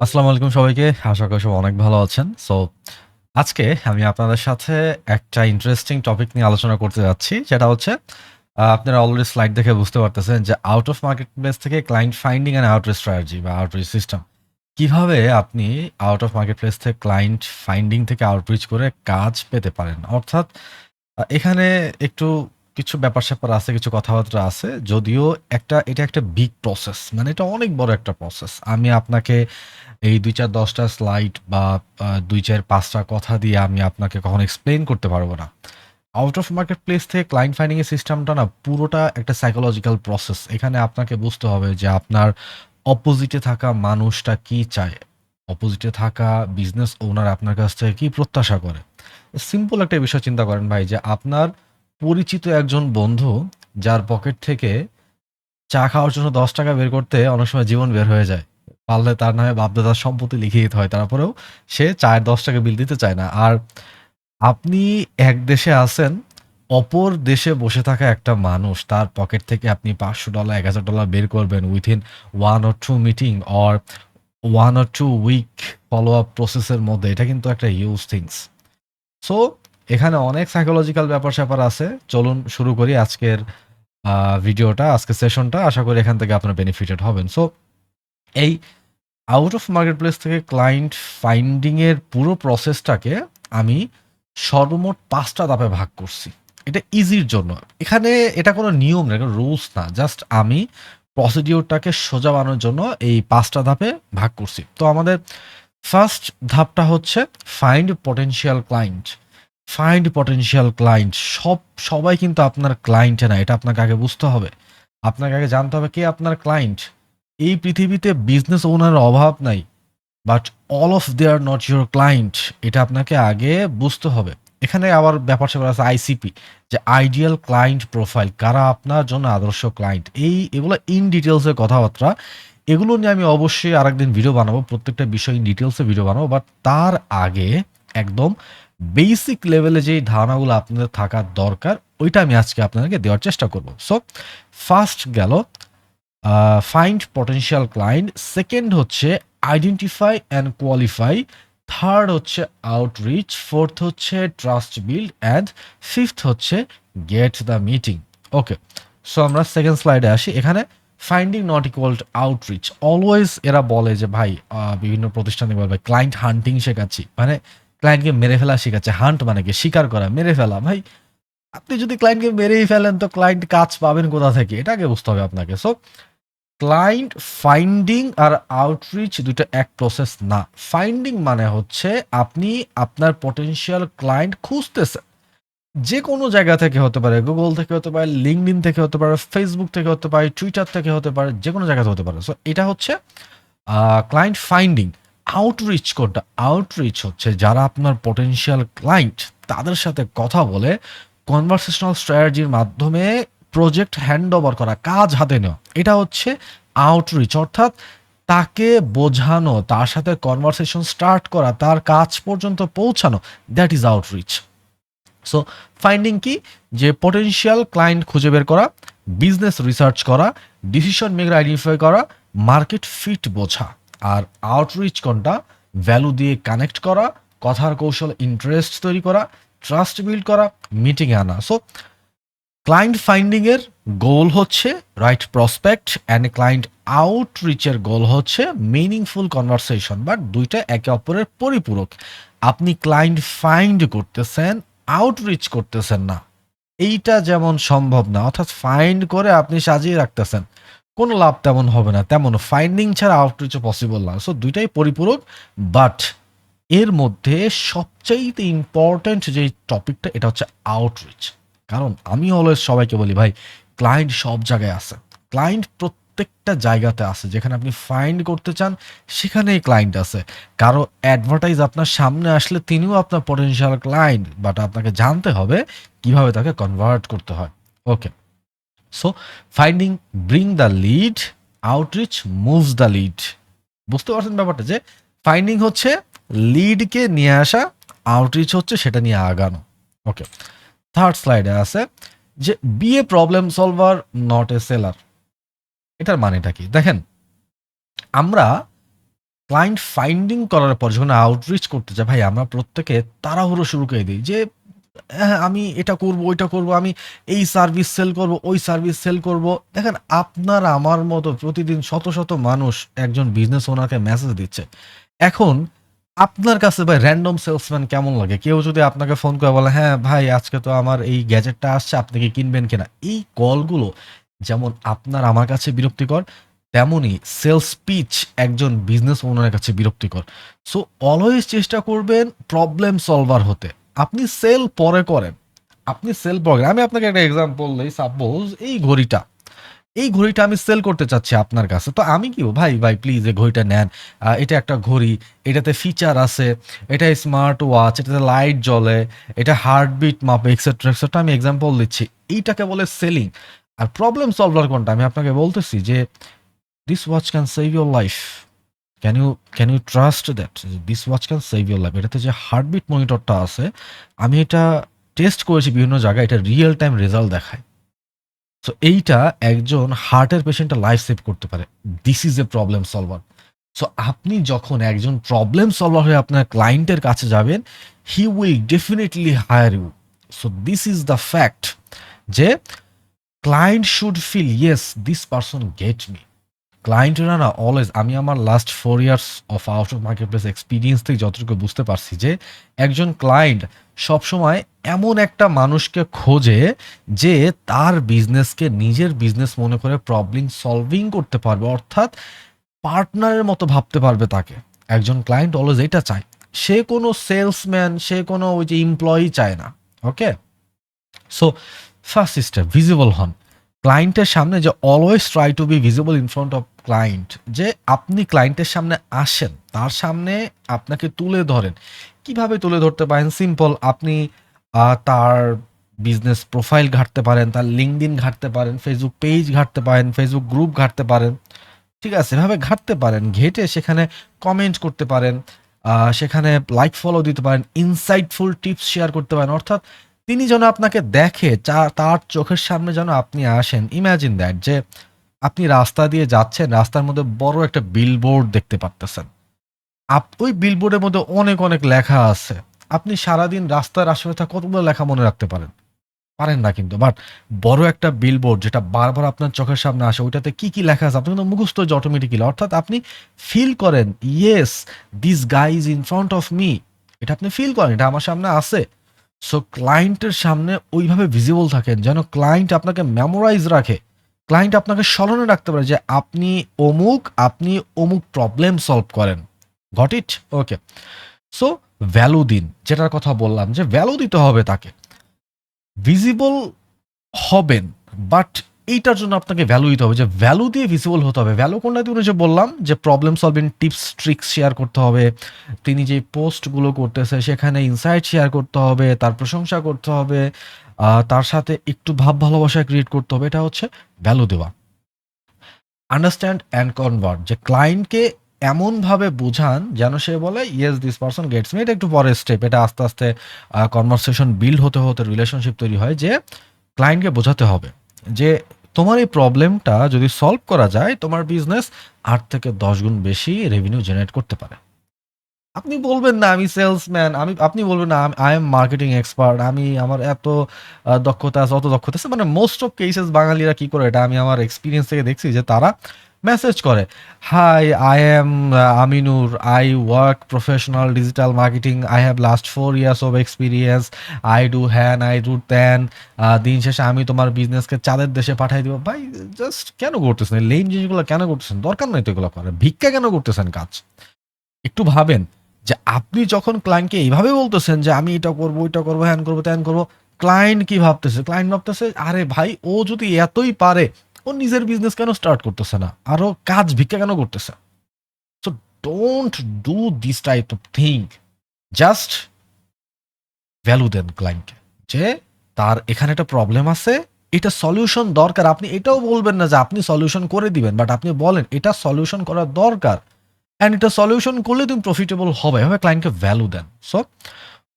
আসসালামু আলাইকুম সবাইকে। আশা করি সবাই অনেক ভালো আছেন। সো আজকে আমি আপনাদের সাথে একটা ইন্টারেস্টিং টপিক নিয়ে আলোচনা করতে যাচ্ছি। সেটা হচ্ছে আপনারা অলরেডি স্লাইড দেখে বুঝতে পারতেছেন যে আউট অফ মার্কেট প্লেস থেকে client finding and outreach strategy বা আউটরিচ সিস্টেম। কিভাবে আপনি আউট অফ মার্কেট প্লেস থেকে ক্লায়েন্ট ফাইন্ডিং থেকে আউটরিচ করে কাজ পেতে পারেন। অর্থাৎ এখানে একটু কিছু ব্যাপার-স্যাপার আছে, কিছু কথাবার্তা আছে। যদিও এটা একটা বিগ প্রসেস। মানে এটা অনেক বড় একটা প্রসেস। আমি আপনাকে এই ২, ৪, ১০ টা স্লাইড বা ২, ৪, ৫ টা কথা দিয়ে আমি আপনাকে কখনো এক্সপ্লেইন করতে পারব না। আউট অফ মার্কেট প্লেস থেকে ক্লায়েন্ট ফাইন্ডিং এর সিস্টেমটা না পুরোটা একটা সাইকোলজিক্যাল প্রসেস। এখানে আপনাকে বুঝতে হবে যে আপনার অপোজিটে থাকা মানুষটা কি চায়? অপোজিটে থাকা বিজনেস ওনার আপনার কাছ থেকে কি প্রত্যাশা করে? সিম্পল একটা বিষয় চিন্তা করেন ভাই যে আপনার পরিচিত একজন বন্ধু যার পকেট থেকে চা খাওয়ার জন্য ৳১০ বের করতে অনেক সময় জীবন বের হয়ে যায়। পারলে তার নামে বাপ-দাদার সম্পত্তি লিখে দিতে হয়। তারপরেও সে চায়ের ৳১০ বিল দিতে চায় না। আর আপনি এক দেশে আছেন, অপর দেশে বসে থাকা একটা মানুষ তার পকেট থেকে আপনি $৫০০, $১,০০০ বের করবেন within 1 or 2 meeting or 1 or 2 week follow up process এর মধ্যে। এটা কিন্তু একটা হিউজ থিংস। সো এখানে অনেক সাইকোলজিক্যাল ব্যাপার-স্যাপার আছে। চলুন শুরু করি আজকের আ ভিডিওটা, আজকের সেশনটা। আশা করি এখান থেকে আপনারা বেনিফিটেড হবেন। সো এই আউট অফ মার্কেট প্লেস থেকে ক্লায়েন্ট ফাইন্ডিং এর পুরো প্রসেসটাকে আমি সর্বমোট ৫ টা ধাপে ভাগ করছি। এটা ইজির জন্য। এখানে এটা কোনো নিয়ম না, এটা রুলস না। জাস্ট আমি প্রসিডিউরটাকে সোজা বানানোর জন্য এই ৫ টা ধাপে ভাগ করছি। তো আমাদের ফার্স্ট ধাপটা হচ্ছে find potential client. Find potential client সবাই কিন্তু আপনার ক্লায়েন্ট না। এটা আপনাকে আগে বুঝতে হবে। আপনাকে আগে জানতে হবে কে আপনার ক্লায়েন্ট। এই পৃথিবীতে বিজনেস ওনারের অভাব নাই। But all of they are not your client. এটা আপনাকে আগে বুঝতে হবে। এখানে আবার ব্যাপার-স্যাপার আছে আইসিপি, যে আইডিয়াল ক্লায়েন্ট প্রোফাইল। কারা আপনার জন্য আদর্শ ক্লায়েন্ট। এগুলো ইন ডিটেইলস এর কথাবার্তা। এগুলো নিয়ে আমি অবশ্যই আরেকদিন ভিডিও বানাবো। প্রত্যেকটা বিষয় ইন ডিটেইলস এ ভিডিও বানাবো। বাট তার আগে একদম বেসিক লেভেলে যেই ধারণাগুলো আপনাদের থাকা দরকার, ওইটা আমি আজকে আপনাদেরকে দেওয়ার চেষ্টা করব। সো ফার্স্ট গেল ফাইন্ড পটেনশিয়াল ক্লায়েন্ট। সেকেন্ড হচ্ছে আইডেন্টিফাই অ্যান্ড কোয়ালিফাই। থার্ড হচ্ছে আউটরিচ। ফোর্থ হচ্ছে ট্রাস্ট বিল্ড অ্যান্ড ফিফথ হচ্ছে get the meeting. Okay, so আমরা সেকেন্ড স্লাইডে আসি। এখানে finding not equal to outreach. Always এরা বলে যে ভাই বিভিন্ন প্রতিষ্ঠানে বলে ভাই ক্লায়েন্ট হান্টিং শেখাচ্ছি, মানে ক্লায়েন্টকে মেরে ফেলা শেখাচ্ছে। হান্ট মানে কি? শিকার করা, মেরে ফেলা। ভাই আপনি যদি ক্লায়েন্টকে মেরেই ফেলেন তো ক্লায়েন্ট কাজ পাবেন কোথা থেকে? এটা আগে বুঝতে হবে আপনাকে। সো ক্লায়েন্ট ফাইন্ডিং আর আউটরিচ ২ টা এক প্রসেস না। ফাইন্ডিং মানে হচ্ছে আপনি আপনার পটেনশিয়াল ক্লায়েন্ট খুঁজতেছেন। যেকোনো জায়গা থেকে হতে পারে, Google থেকে হতে পারে, LinkedIn থেকে হতে পারে, Facebook থেকে হতে পারে, Twitter থেকে হতে পারে, যেকোনো জায়গাতে হতে পারে। সো এটা হচ্ছে ক্লায়েন্ট ফাইন্ডিং। আউটরিচ কোনটা? আউটরিচ হচ্ছে যারা আপনার পটেনশিয়াল ক্লায়েন্ট তাদের সাথে কথা বলে কনভারসেশনাল স্ট্র্যাটেজির মাধ্যমে প্রজেক্ট হ্যান্ডওভার করা, কাজ হাতে নেওয়া। এটা হচ্ছে আউটরিচ। অর্থাৎ তাকে বোঝানো, তার সাথে কনভারসেশন স্টার্ট করা, তার কাজ পর্যন্ত পৌঁছানো, that is outreach. So finding কি? যে পটেনশিয়াল ক্লায়েন্ট খুঁজে বের করা, বিজনেস রিসার্চ করা, ডিসিশন মেকার আইডেন্টিফাই করা, মার্কেট ফিট বোঝা। আর আউটরিচ কোনটা? ভ্যালু দিয়ে কানেক্ট করা, কথার কৌশল ইন্টারেস্ট তৈরি করা, ট্রাস্ট বিল্ড করা, মিটিংয়ে আনা। সো ক্লায়েন্ট ফাইন্ডিং এর গোল হচ্ছে রাইট প্রসপেক্ট অ্যান্ড ক্লায়েন্ট আউটরিচের গোল হচ্ছে মিনিংফুল কনভারসেশন। বাট দুইটা একে অপরের পরিপূরক। আপনি ক্লায়েন্ট ফাইন্ড করতেছেন, আউটরিচ করতেছেন না। এইটা যেমন সম্ভব না। অর্থাৎ ফাইন্ড করে আপনি সাজিয়ে রাখতেছেন। কোনো লাভ তেমন হবে না। তেমন ফাইন্ডিং ছাড়া আউটরিচও পসিবল না। সো দুইটাই পরিপূরক। বাট এর মধ্যে সবচাইতে ইম্পোর্টেন্ট যেই টপিকটা এটা হচ্ছে আউটরিচ। কারণ আমি অলওয়েজ সবাইকে বলি ভাই ক্লায়েন্ট সব জায়গায় আছে। ক্লায়েন্ট প্রত্যেকটা জায়গাতে আছে। যেখানে আপনি ফাইন্ড করতে চান সেখানেই ক্লায়েন্ট আছে। কারো অ্যাডভার্টাইজ আপনার সামনে আসলে তিনিও আপনার পটেনশিয়াল ক্লায়েন্ট। বাট আপনাকে জানতে হবে কিভাবে তাকে কনভার্ট করতে হয়। Okay. So finding bring the lead, outreach moves the lead. বুঝতে পারছেন ব্যাপারটা? যে ফাইন্ডিং হচ্ছে লিডকে নিয়ে আসা, আউটরিচ হচ্ছে সেটা নিয়ে আগানো। ওকে, থার্ড স্লাইডে আছে যে be a problem solver not a seller. এটার মানেটা কি? দেখেন, আমরা ক্লায়েন্ট ফাইন্ডিং করার পর যখন আউটরিচ করতে যায়, ভাই আমরা প্রত্যেকে তাড়াহুড়ো শুরু করে দিই যে হ্যাঁ, আমি এটা করব, ওইটা করব, আমি এই সার্ভিস সেল করব, ওই সার্ভিস সেল করব। দেখেন আপনার আমার মতো প্রতিদিন শত, শত মানুষ একজন বিজনেস ওনারকে মেসেজ দিচ্ছে। এখন আপনার কাছে ভাই র‍্যান্ডম সেলসম্যান কেমন লাগে? কেউ যদি আপনাকে ফোন করে বলে, "হ্যাঁ, ভাই আজকে তো আমার এই গ্যাজেটটা আসছে, আপনি কি কিনবেন কিনা?" এই কলগুলো যেমন আপনার আমার কাছে বিরক্তিকর, তেমনি সেলস পিচ একজন বিজনেস ওনারের কাছে বিরক্তিকর। সো অলওয়েজ চেষ্টা করবেন প্রবলেম সলভার হতে। আপনি সেল পরে করেন। আপনি সেল পরে করেন। আমি আপনাকে একটা এক্সাম্পল দেই। সাপোজ এই ঘড়িটা আমি সেল করতে চাচ্ছি আপনার কাছে। তো আমি কি ভাই, ভাই প্লিজ এই ঘড়িটা নেন। এটা একটা ঘড়ি, এটাতে ফিচার আছে, এটা স্মার্ট ওয়াচ, এটাতে লাইট জ্বলে, এটা হার্টবিট মাপে এক্সেট্রা, এক্সেট্রা। আমি এক্সাম্পল দিচ্ছি। এইটাকে বলে সেলিং। আর প্রবলেম সলভার কোনটা? আমি আপনাকে বলতেছি যে this watch can save your life. Can you can you trust that? This watch can save your life. এটাতে যে হার্টবিট মনিটরটা আছে, আমি এটা টেস্ট করেছি বিভিন্ন জায়গায়। এটা রিয়েল টাইম রেজাল্ট দেখায়। সো এইটা একজন হার্টের পেশেন্টের লাইফ সেভ করতে পারে। This is a problem solver. So আপনি যখন একজন প্রবলেম সলভার হয়ে আপনার ক্লায়েন্টের কাছে যাবেন, he will definitely hire you. So this is the fact যে client should feel yes this person get me. ক্লায়েন্টরা না অলওয়েজ, আমি আমার last 4 years of out of market place experience থেকে যতটুকু বুঝতে পারছি যে একজন ক্লায়েন্ট সবসময় এমন একটা মানুষকে খোঁজে যে তার বিজনেসকে নিজের বিজনেস মনে করে প্রবলেম সলভিং করতে পারবে, অর্থাৎ পার্টনারের মতো ভাবতে পারবে তাকে। একজন ক্লায়েন্ট অলওয়েজ এটা চায়। সে কোনো সেলসম্যান, সে কোনো ওই যে এমপ্লয়ি চায় না। ওকে? সো ফার্স্ট স্টেপ ভিজিবল হন। ক্লায়েন্টের সামনে যে always try to be visible in front of client, যে আপনি ক্লায়েন্টের সামনে আসেন, তার সামনে আপনাকে তুলে ধরেন। কিভাবে তুলে ধরতে পারেন? সিম্পল, আপনি তার বিজনেস প্রোফাইল ঘাঁটতে পারেন, তার লিঙ্কডইন ঘাঁটতে পারেন, ফেসবুক পেজ ঘাঁটতে পারেন, ফেসবুক গ্রুপ ঘাঁটতে পারেন। ঠিক আছে? এভাবে ঘাঁটতে পারেন। ঘেঁটে সেখানে কমেন্ট করতে পারেন। সেখানে লাইক ফলো দিতে পারেন। ইনসাইটফুল টিপস শেয়ার করতে পারেন। অর্থাৎ তিনি যেন আপনাকে দেখে, তার চোখের সামনে যেন আপনি আসেন। ইমাজিন দ্যাট যে আপনি রাস্তা দিয়ে যাচ্ছেন, রাস্তার মধ্যে বড় একটা বিলবোর্ড দেখতে পারতেছেন। ওই বিলবোর্ডের মধ্যে অনেক, অনেক লেখা আছে। আপনি সারাদিন রাস্তার আশেপাশে থাকা কতগুলো লেখা মনে রাখতে পারেন? পারেন না কিন্তু। বাট বড় একটা বিলবোর্ড যেটা বারবার আপনার চোখের সামনে আসে, ওইটাতে কি, কি লেখা আছে আপনি কিন্তু মুখস্থ হয়ে যায় অটোমেটিক্যালি। অর্থাৎ আপনি ফিল করেন, yes this guy is in front of me. এটা আপনি ফিল করেন, এটা আমার সামনে আছে। সো ক্লায়েন্টের সামনে ওইভাবে ভিজিবল থাকেন যেন ক্লায়েন্ট আপনাকে মেমোরাইজ রাখে। ক্লায়েন্ট আপনাকে স্মরণে রাখতে পারে যে আপনি অমুক প্রবলেম সলভ করেন। Got it? Okay. So value দিন। যেটার কথা বললাম যে ভ্যালু দিতে হবে তাকে। ভিজিবল হবেন, বাট এইটার জন্য আপনাকে ভ্যালু দিতে হবে, যে ভ্যালু দিয়ে ভিজিবল হতে হবে। ভ্যালু কোনটা দিয়ে যে বললাম যে problem solving tips tricks share করতে হবে, তিনি যে পোস্টগুলো করতেছে সেখানে ইনসাইট শেয়ার করতে হবে, তার প্রশংসা করতে হবে, তার সাথে একটু ভাব ভালোবাসা ক্রিয়েট করতে হবে। এটা হচ্ছে ভ্যালু দেওয়া। আন্ডারস্ট্যান্ড অ্যান্ড কনভার্ট, যে ক্লায়েন্টকে এমনভাবে বোঝান যেন সে বলে yes this person gets me. এটা একটু পরের স্টেপ। এটা আস্তে আস্তে কনভারসেশন বিল্ড হতে হতে রিলেশনশিপ তৈরি হয়, যে ক্লায়েন্টকে বোঝাতে হবে যে তোমার এই প্রবলেমটা যদি সলভ করা যায়, তোমার বিজনেস ৮ থেকে ১০ গুণ বেশি রেভিনিউ জেনারেট করতে পারে। আপনি বলবেন না আমি সেলসম্যান, আপনি বলবেন না আই এম মার্কেটিং এক্সপার্ট, আমার এত দক্ষতা আছে, অত দক্ষতা আছে। মানে মোস্ট অফ কেসেস বাঙালিরা কি করে, এটা আমি আমার এক্সপেরিয়েন্স থেকে দেখছি যে তারা মেসেজ করে, hi I am Aminur, I work professional digital marketing, I have last 4 years of experience, I do হ্যান, আই ডু ত্যান, দিন শেষে আমি তোমার বিজনেসকে চাঁদের দেশে পাঠাই দিব। ভাই জাস্ট কেন করতেছেন লেম জিনিসগুলো? কেন করতেছেন? দরকার নাই তো এগুলো করার। ভিক্ষা কেন করতেছেন কাজ? একটু ভাবেন যে আপনি যখন ক্লায়েন্টকে এইভাবে বলতেছেন যে আমি এটা করব, ওইটা করব, হ্যান করব, ত্যান করব, ক্লায়েন্ট কি ভাবতেছে? ক্লায়েন্ট ভাবতেছে আরে ভাই ও যদি এতই পারে, ও নিজের বিজনেস কেন স্টার্ট করতেছে না? আরো কাজ ভিক্ষা কেন করতেছে? So don't do this type of thing. Just value দেন ক্লায়েন্টকে, যে তার এখানে একটা প্রবলেম আছে, এটা সলিউশন দরকার। আপনি এটাও বলবেন না যে আপনি সলিউশন করে দিবেন, বাট আপনি বলেন এটা সলিউশন করা দরকার। অ্যান্ড এটা সলিউশন করলে তুমি প্রফিটেবল হবে। এভাবে ক্লায়েন্টকে ভ্যালু দেন। So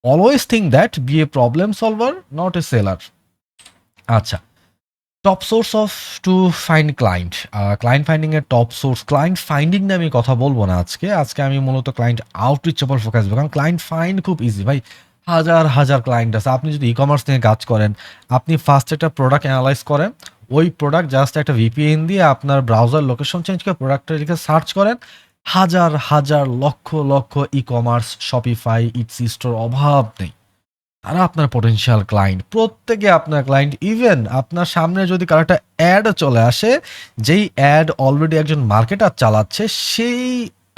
always think that be a problem solver, not a seller. আচ্ছা, top source of to find client. Client finding এর টপ সোর্স, ক্লায়েন্ট ফাইন্ডিং নিয়ে আমি কথা বলবো না আজকে। আজকে আমি মূলত ক্লায়েন্ট আউটরিচের উপর ফোকাস দেবো। কারণ ক্লায়েন্ট ফাইন্ড খুব ইজি ভাই। হাজার, হাজার ক্লায়েন্ট আছে। আপনি যদি ই-কমার্স নিয়ে কাজ করেন, আপনি ফার্স্ট একটা প্রোডাক্ট এনালাইজ করেন। ওই প্রোডাক্ট জাস্ট একটা VPN দিয়ে আপনার ব্রাউজার লোকেশন চেঞ্জ করে প্রোডাক্টটা লিখে সার্চ করেন। হাজার, হাজার, লক্ষ, লক্ষ ই-কমার্স, শপিফাই, ইটসি স্টোর অভাব নেই। তারা আপনার পটেনশিয়াল ক্লায়েন্ট, প্রত্যেকে আপনার ক্লায়েন্ট। ইভেন আপনার সামনে যদি কারো একটা অ্যাড চলে আসে, যেই অ্যাড অলরেডি একজন মার্কেটার চালাচ্ছে, সেই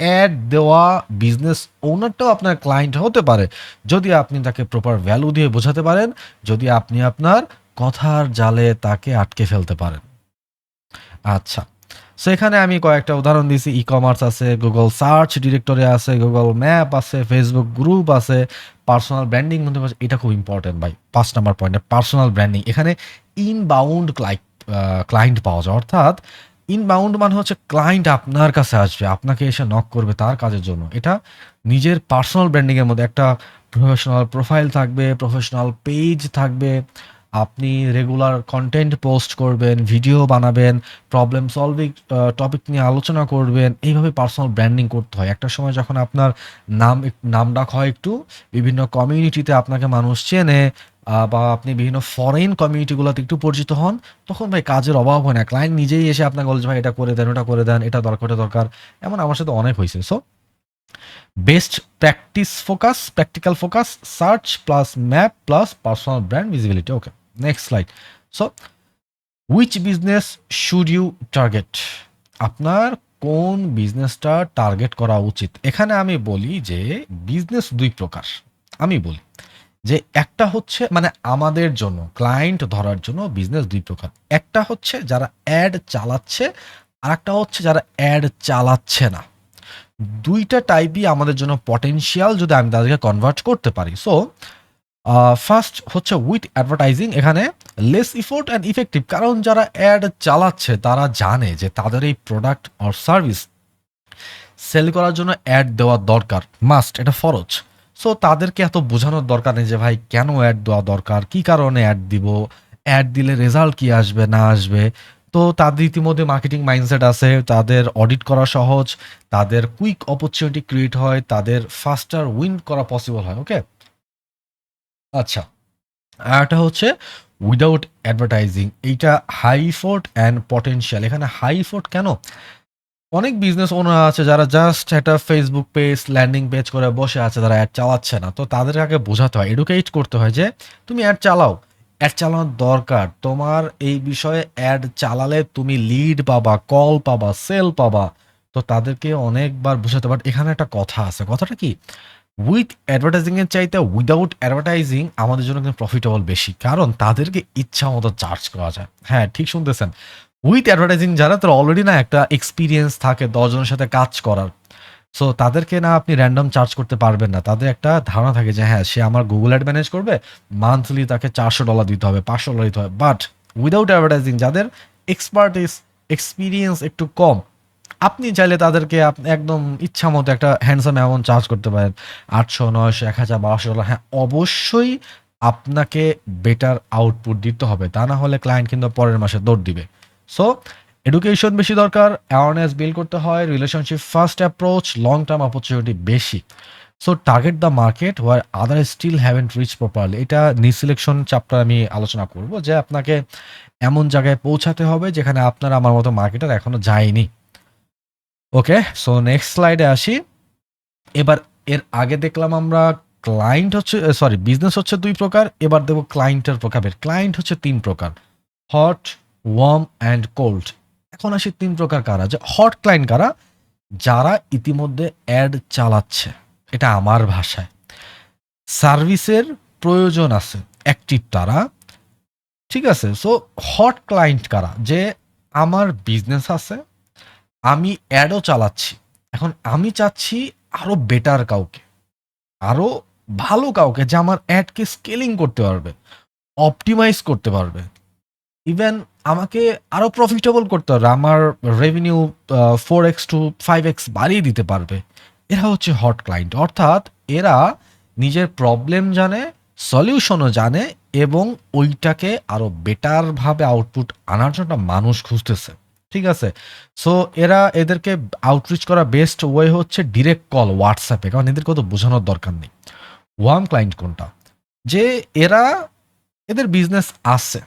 অ্যাড দেওয়া বিজনেস ওনারটাও আপনার ক্লায়েন্ট হতে পারে, যদি আপনি তাকে প্রপার ভ্যালু দিয়ে বোঝাতে পারেন, যদি আপনি আপনার কথার জালে তাকে আটকে ফেলতে পারেন। আচ্ছা। সো এখানে আমি কয়েকটা উদাহরণ দিছি। ই-কমার্স আছে, গুগল সার্চ ডিরেক্টরি আছে, গুগল ম্যাপ আছে, ফেসবুক গ্রুপ আছে, পার্সোনাল ব্র্যান্ডিং মধ্যে এটা খুব ইম্পর্টেন্ট ভাই। ৫ নাম্বার পয়েন্টে পার্সোনাল ব্র্যান্ডিং। এখানে ইনবাউন্ড ক্লায়েন্ট পাওয়া যায়। অর্থাৎ ইনবাউন্ড মানে হচ্ছে ক্লায়েন্ট আপনার কাছে আসবে, আপনাকে এসে নক করবে তার কাজের জন্য। এটা নিজের পার্সোনাল ব্র্যান্ডিং এর মধ্যে একটা প্রফেশনাল প্রোফাইল থাকবে, প্রফেশনাল পেজ থাকবে। আপনি রেগুলার কন্টেন্ট পোস্ট করবেন, ভিডিও বানাবেন, প্রবলেম সলভিং টপিক নিয়ে আলোচনা করবেন। এইভাবে পার্সোনাল ব্র্যান্ডিং করতে হয়। একটা সময় যখন আপনার নামডাক হয় একটু, বিভিন্ন কমিউনিটিতে আপনাকে মানুষ চেনে, বা আপনি বিভিন্ন ফরেন কমিউনিটিগুলোতে একটু পরিচিত হন, তখন ভাই কাজের অভাব হয় না। ক্লায়েন্ট নিজেই এসে আপনাকে বলছে, ভাই এটা করে দেন, ওটা করে দেন, এটা দরকার, ওটা দরকার। এমন আমার সাথে অনেক হয়েছে। So best practical focus, search plus map plus personal brand visibility. Okay, next slide. So which business should you target? আপনার কোন বিজনেসটা টার্গেট করা উচিত? এখানে আমি বলি যে বিজনেস ২ প্রকার। আমি বলি যে একটা হচ্ছে মানে আমাদের জন্য ক্লায়েন্ট ধরার জন্য বিজনেস ২ প্রকার। একটা হচ্ছে যারা অ্যাড চালাচ্ছে, আরেকটা হচ্ছে যারা অ্যাড চালাচ্ছে না। ২ টা টাইপই আমাদের জন্য পটেনশিয়াল, যদি আমি তাদেরকে কনভার্ট করতে পারি। সো ফার্স্ট হচ্ছে উইথ অ্যাডভার্টাইজিং। এখানে লেস ইফোর্ট অ্যান্ড ইফেক্টিভ। কারণ যারা অ্যাড চালাচ্ছে তারা জানে যে তাদের এই প্রোডাক্ট অর সার্ভিস সেল করার জন্য অ্যাড দেওয়া দরকার, মাস্ট, এটা ফরজ। সো তাদেরকে এত বোঝানোর দরকার নেই যে ভাই কেন অ্যাড দেওয়া দরকার, কি কারণে অ্যাড দিব, অ্যাড দিলে রেজাল্ট কি আসবে না আসবে। তো তাদের ইতিমধ্যে মার্কেটিং মাইন্ডসেট আছে, তাদের অডিট করা সহজ, তাদের কুইক অপরচুনিটি ক্রিয়েট হয়, তাদের ফাস্টার উইন করা পসিবল হয়। ওকে, আচ্ছা। আর একটা হচ্ছে উইদাউট অ্যাডভার্টাইজিং। এইটা হাই ইফোর্ট অ্যান্ড পটেনশিয়াল। এখানে হাই ইফোর্ট কেন? অনেক বিজনেস ওনার আছে যারা জাস্ট একটা ফেসবুক পেজ, ল্যান্ডিং পেজ করে বসে আছে, তারা অ্যাড চালাচ্ছে না। তো তাদের আগে বোঝাতে হয়, এডুকেট করতে হয় যে তুমি অ্যাড চালাও, অ্যাড চালানোর দরকার। তোমার এই বিষয়ে অ্যাড চালালে তুমি লিড পাবা, কল পাবা, সেল পাবা। তো তাদেরকে অনেকবার বোঝাতে। বাট এখানে একটা কথা আছে। কথাটা কি? উইথ অ্যাডভার্টাইজিং এর চাইতে উইদাউট অ্যাডভার্টাইজিং আমাদের জন্য কিন্তু প্রফিটেবল বেশি। কারণ তাদেরকে ইচ্ছা মতো চার্জ করা যায়। হ্যাঁ, ঠিক শুনতেছেন। উইথ অ্যাডভার্টাইজিং যারা, তারা অলরেডি না একটা এক্সপেরিয়েন্স থাকে ১০ জনের সাথে কাজ করার। সো তাদেরকে না আপনি র‍্যান্ডম চার্জ করতে পারবেন না। তাদের একটা ধারণা থাকে যে হ্যাঁ, সে আমার Google অ্যাড ম্যানেজ করবে। মান্থলি তাকে $৪০০ দিতে হবে, $৫০০ দিতে হবে। বাট উইদাউট অ্যাডভার্টাইজিং যাদের এক্সপার্টিস, এক্সপেরিয়েন্স একটু কম, আপনি চাইলে তাদেরকে একদম ইচ্ছামতো একটা হ্যান্ডসাম অ্যামাউন্ট চার্জ করতে পারেন। $৮০০, $৯০০, $১,০০০, $১২০০। হ্যাঁ, অবশ্যই আপনাকে বেটার আউটপুট দিতে হবে। তা না হলে ক্লায়েন্ট কিন্তু পরের মাসে দৌড় দিবে। সো এডুকেশন বেশি দরকার, অ্যাওয়ারনেস বিল্ড করতে হয়, relationship first approach, long term opportunity বেশি। So target the market where other still haven't reach properly. এটা নিসিলেকশন চ্যাপ্টার আমি আলোচনা করব যে আপনাকে এমন জায়গায় পৌঁছাতে হবে যেখানে আপনার আমার মতো মার্কেটার এখনো যায়নি। ওকে, সো নেক্সট স্লাইডে আসি। এবার এর আগে দেখলাম আমরা ক্লায়েন্ট হচ্ছে, সরি, বিজনেস হচ্ছে ২ প্রকার। এবার দেখব ক্লায়েন্টের প্রকারভেদ। ক্লায়েন্ট হচ্ছে ৩ প্রকার: হট, ওয়ার্ম অ্যান্ড কোল্ড। এখন আসি ৩ প্রকার কারা। যে হট ক্লায়েন্ট কারা? যারা ইতিমধ্যে অ্যাড চালাচ্ছে। এটা আমার ভাষায়। সার্ভিসের প্রয়োজন আছে, অ্যাক্টিভ তারা। ঠিক আছে? সো হট ক্লায়েন্ট কারা? যে আমার বিজনেস আছে, আমি অ্যাডও চালাচ্ছি। এখন আমি চাচ্ছি আরো বেটার কাউকে, আরো ভালো কাউকে যে আমার অ্যাডকে স্কেলিং করতে পারবে, অপটিমাইজ করতে পারবে। ইভেন আমাকে আরো প্রফিটেবল করতে পারবে। আমার রেভিনিউ 4x to 5x বাড়িয়ে দিতে পারবে। এরা হচ্ছে হট ক্লায়েন্ট। অর্থাৎ এরা নিজের প্রবলেম জানে, সলিউশনও জানে এবং ওইটাকে আরো বেটার ভাবে আউটপুট আনার জন্য মানুষ খুঁজতেছে। ঠিক আছে? সো এদেরকে আউটরিচ করা বেস্ট ওয়ে হচ্ছে ডিরেক্ট কল হোয়াটসঅ্যাপে, কারণ এদেরকে তো বোঝানোর দরকার নেই ওয়ার্ম ক্লায়েন্ট কোনটা, যে এরা এদের বিজনেস আছে,